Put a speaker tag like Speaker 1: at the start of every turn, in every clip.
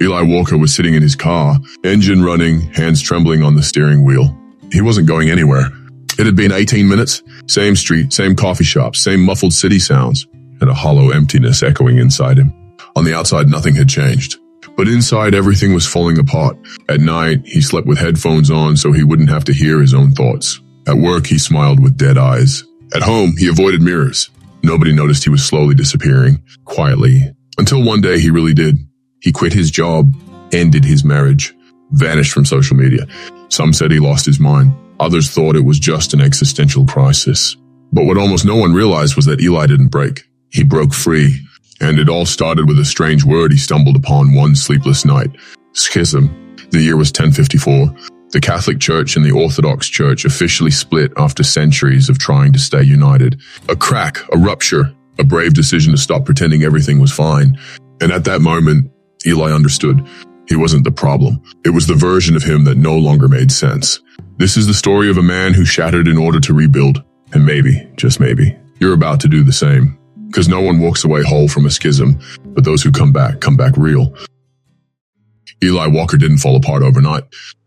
Speaker 1: Eli Walker was sitting in his car, engine running, hands trembling on the steering wheel. He wasn't going anywhere. It had been 18 minutes, same street, same coffee shop, same muffled city sounds, and a hollow emptiness echoing inside him. On the outside, nothing had changed. But inside, everything was falling apart. At night, he slept with headphones on so he wouldn't have to hear his own thoughts. At work, he smiled with dead eyes. At home, he avoided mirrors. Nobody noticed he was slowly disappearing, quietly, until one day he really did. He quit his job, ended his marriage, vanished from social media. Some said he lost his mind. Others thought it was just an existential crisis. But what almost no one realized was that Eli didn't break. He broke free. And it all started with a strange word he stumbled upon one sleepless night. Schism. The year was 1054. The Catholic Church and the Orthodox Church officially split after centuries of trying to stay united. A crack, a rupture, a brave decision to stop pretending everything was fine. And at that moment, Eli understood. He wasn't the problem. It was the version of him that no longer made sense. This is the story of a man who shattered in order to rebuild. And maybe, just maybe, you're about to do the same. Because no one walks away whole from a schism, but those who come back real. Eli Walker didn't fall apart overnight.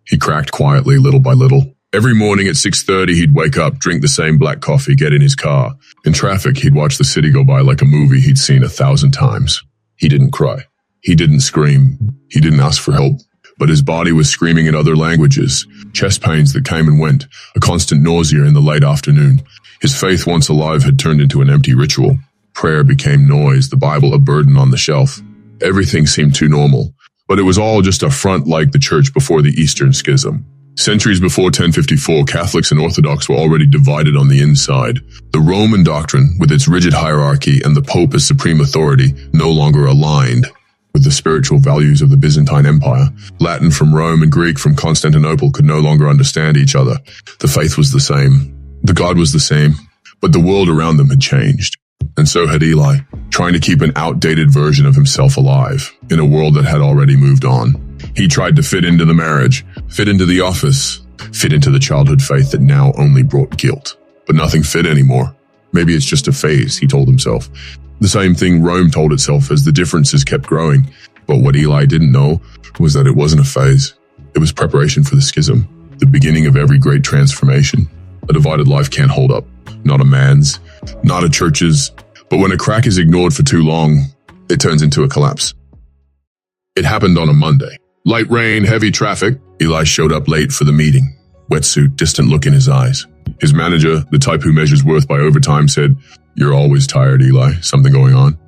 Speaker 1: He cracked quietly, little by little. Every morning at 6:30, he'd wake up, drink the same black coffee, get in his car. In traffic, he'd watch the city go by like a movie he'd seen 1,000 times. He didn't cry. He didn't scream. He didn't ask for help. But his body was screaming in other languages. Chest pains that came and went. A constant nausea in the late afternoon. His faith, once alive, had turned into an empty ritual. Prayer became noise, the Bible a burden on the shelf. Everything seemed too normal. But it was all just a front like the church before the Eastern Schism. Centuries before 1054, Catholics and Orthodox were already divided on the inside. The Roman doctrine, with its rigid hierarchy and the Pope as supreme authority, no longer aligned with the spiritual values of the Byzantine Empire. Latin from Rome and Greek from Constantinople could no longer understand each other. The faith was the same. The God was the same. But the world around them had changed. And so had Eli, trying to keep an outdated version of himself alive in a world that had already moved on. He tried to fit into the marriage, fit into the office, fit into the childhood faith that now only brought guilt. But nothing fit anymore. Maybe it's just a phase, he told himself. The same thing Rome told itself as the differences kept growing. But what Eli didn't know was that it wasn't a phase. It was preparation for the schism, the beginning of every great transformation. A divided life can't hold up. Not a man's, not a church's. But when a crack is ignored for too long, it turns into a collapse. It happened on a Monday. Light rain, heavy traffic. Eli showed up late for the meeting. Wetsuit, distant look in his eyes. His manager, the type who measures worth by overtime, said, "You're always tired, Eli. Something going on?"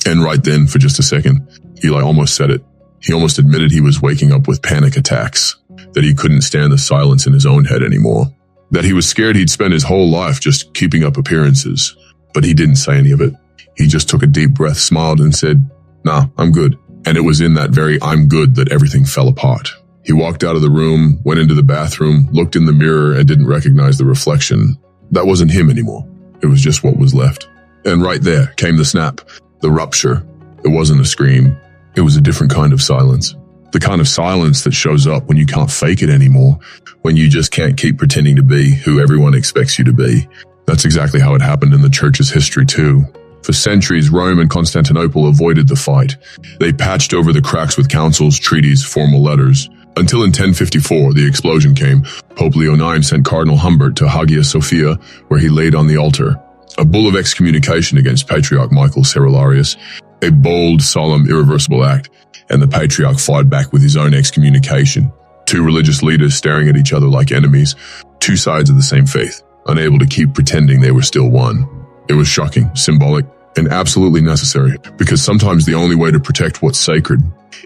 Speaker 1: And right then, for just a second, Eli almost said it. He almost admitted he was waking up with panic attacks, that he couldn't stand the silence in his own head anymore, that he was scared he'd spend his whole life just keeping up appearances. But he didn't say any of it. He just took a deep breath, smiled, and said, "Nah, I'm good." And it was in that very "I'm good" that everything fell apart. He walked out of the room, went into the bathroom, looked in the mirror, and didn't recognize the reflection. That wasn't him anymore. It was just what was left. And right there came the snap, the rupture. It wasn't a scream. It was a different kind of silence. The kind of silence that shows up when you can't fake it anymore, when you just can't keep pretending to be who everyone expects you to be. That's exactly how it happened in the church's history too. For centuries, Rome and Constantinople avoided the fight. They patched over the cracks with councils, treaties, formal letters. Until in 1054, the explosion came. Pope Leo IX sent Cardinal Humbert to Hagia Sophia, where he laid on the altar a bull of excommunication against Patriarch Michael Cerularius, a bold, solemn, irreversible act, and the Patriarch fought back with his own excommunication. Two religious leaders staring at each other like enemies, two sides of the same faith, unable to keep pretending they were still one. It was shocking, symbolic, and absolutely necessary, because sometimes the only way to protect what's sacred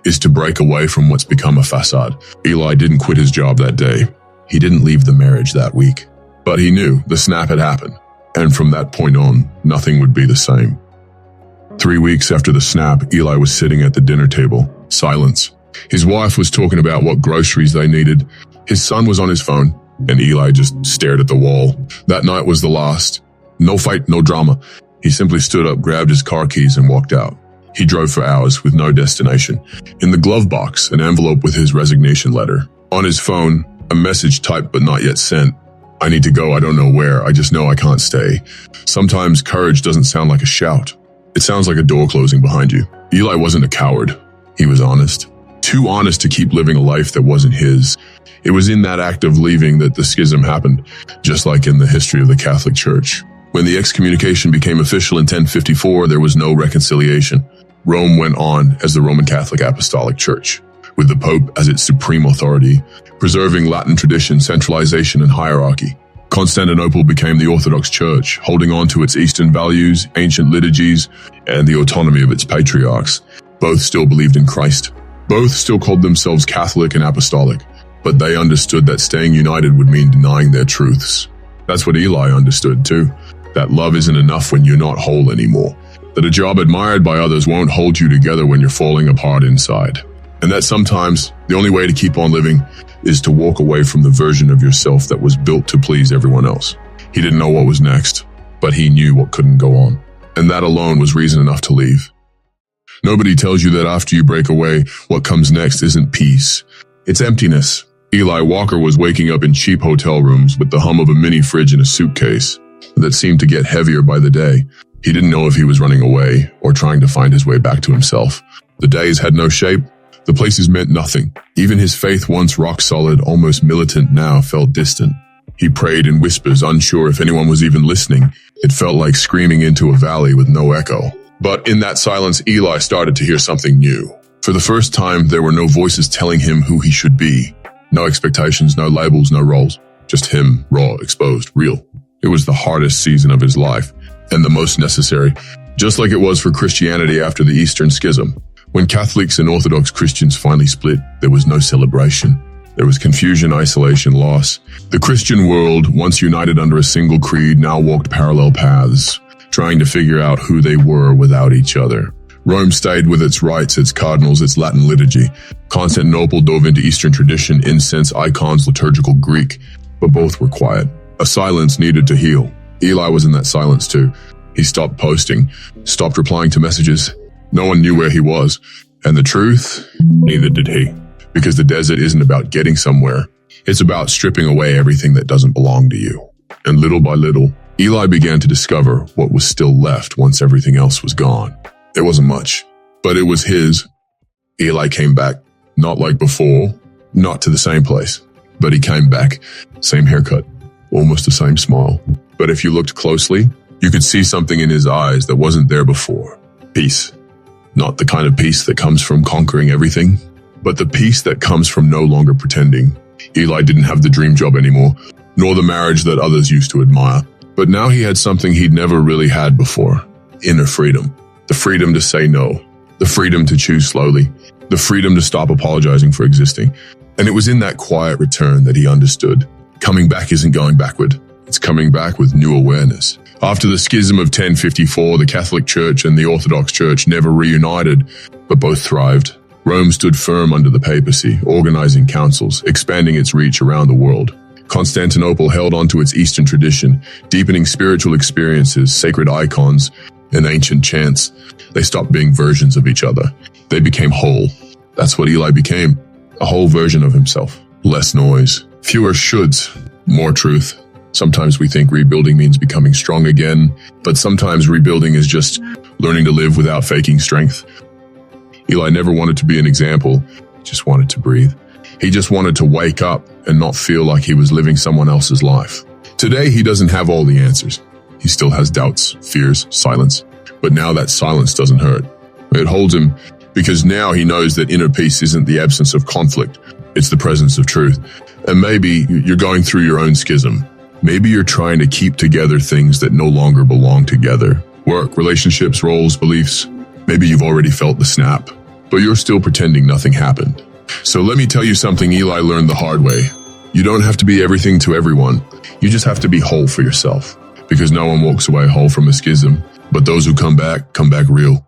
Speaker 1: is to break away from what's become a facade. Eli didn't quit his job that day. He didn't leave the marriage that week. But he knew the snap had happened, and from that point on, nothing would be the same. 3 weeks after the snap, Eli was sitting at the dinner table. Silence. His wife was talking about what groceries they needed. His son was on his phone, and Eli just stared at the wall. That night was the last. No fight, no drama. He simply stood up, grabbed his car keys, and walked out. He drove for hours with no destination. In the glove box, an envelope with his resignation letter. On his phone, a message typed but not yet sent. "I need to go, I don't know where, I just know I can't stay." Sometimes courage doesn't sound like a shout. It sounds like a door closing behind you. Eli wasn't a coward. He was honest. too honest to keep living a life that wasn't his. It was in that act of leaving that the schism happened, just like in the history of the Catholic Church. When the excommunication became official in 1054, there was no reconciliation. Rome went on as the Roman Catholic Apostolic Church, with the Pope as its supreme authority, preserving Latin tradition, centralization, and hierarchy. Constantinople became the Orthodox Church, holding on to its Eastern values, ancient liturgies, and the autonomy of its patriarchs. Both still believed in Christ. Both still called themselves Catholic and Apostolic, but they understood that staying united would mean denying their truths. That's what Eli understood too, that love isn't enough when you're not whole anymore, that a job admired by others won't hold you together when you're falling apart inside, and that sometimes the only way to keep on living is to walk away from the version of yourself that was built to please everyone else. He didn't know what was next, but he knew what couldn't go on, and that alone was reason enough to leave. Nobody tells you that after you break away, what comes next isn't peace. It's emptiness. Eli Walker was waking up in cheap hotel rooms with the hum of a mini fridge in a suitcase that seemed to get heavier by the day. He didn't know if he was running away or trying to find his way back to himself. The days had no shape. The places meant nothing. Even his faith, once rock solid, almost militant, now felt distant. He prayed in whispers, unsure if anyone was even listening. It felt like screaming into a valley with no echo. But in that silence, Eli started to hear something new. For the first time, there were no voices telling him who he should be. No expectations, no labels, no roles. Just him, raw, exposed, real. It was the hardest season of his life, and the most necessary, just like it was for Christianity after the Eastern Schism. When Catholics and Orthodox Christians finally split, there was no celebration. There was confusion, isolation, loss. The Christian world, once united under a single creed, now walked parallel paths, trying to figure out who they were without each other. Rome stayed with its rites, its cardinals, its Latin liturgy. Constantinople dove into Eastern tradition, incense, icons, liturgical Greek, but both were quiet. A silence needed to heal. Eli was in that silence too. He stopped posting, stopped replying to messages. No one knew where he was, and the truth, neither did he. Because the desert isn't about getting somewhere. It's about stripping away everything that doesn't belong to you. And little by little, Eli began to discover what was still left once everything else was gone. It wasn't much, but it was his. Eli came back, not like before, not to the same place, but he came back, same haircut, almost the same smile. But if you looked closely, you could see something in his eyes that wasn't there before. Peace. Not the kind of peace that comes from conquering everything, but the peace that comes from no longer pretending. Eli didn't have the dream job anymore, nor the marriage that others used to admire. But now he had something he'd never really had before. Inner freedom. The freedom to say no. The freedom to choose slowly. The freedom to stop apologizing for existing. And it was in that quiet return that he understood. Coming back isn't going backward. It's coming back with new awareness. After the schism of 1054, the Catholic Church and the Orthodox Church never reunited, but both thrived. Rome stood firm under the papacy, organizing councils, expanding its reach around the world. Constantinople held on to its Eastern tradition, deepening spiritual experiences, sacred icons, and ancient chants. They stopped being versions of each other. They became whole. That's what Eli became, a whole version of himself. Less noise, fewer shoulds, more truth. Sometimes we think rebuilding means becoming strong again, but sometimes rebuilding is just learning to live without faking strength. Eli never wanted to be an example, he just wanted to breathe. He just wanted to wake up and not feel like he was living someone else's life. Today, he doesn't have all the answers. He still has doubts, fears, silence. But now that silence doesn't hurt. It holds him because now he knows that inner peace isn't the absence of conflict, it's the presence of truth. And maybe you're going through your own schism. Maybe you're trying to keep together things that no longer belong together. Work, relationships, roles, beliefs. Maybe you've already felt the snap, but you're still pretending nothing happened. So let me tell you something Eli learned the hard way. You don't have to be everything to everyone. You just have to be whole for yourself. Because no one walks away whole from a schism, but those who come back real.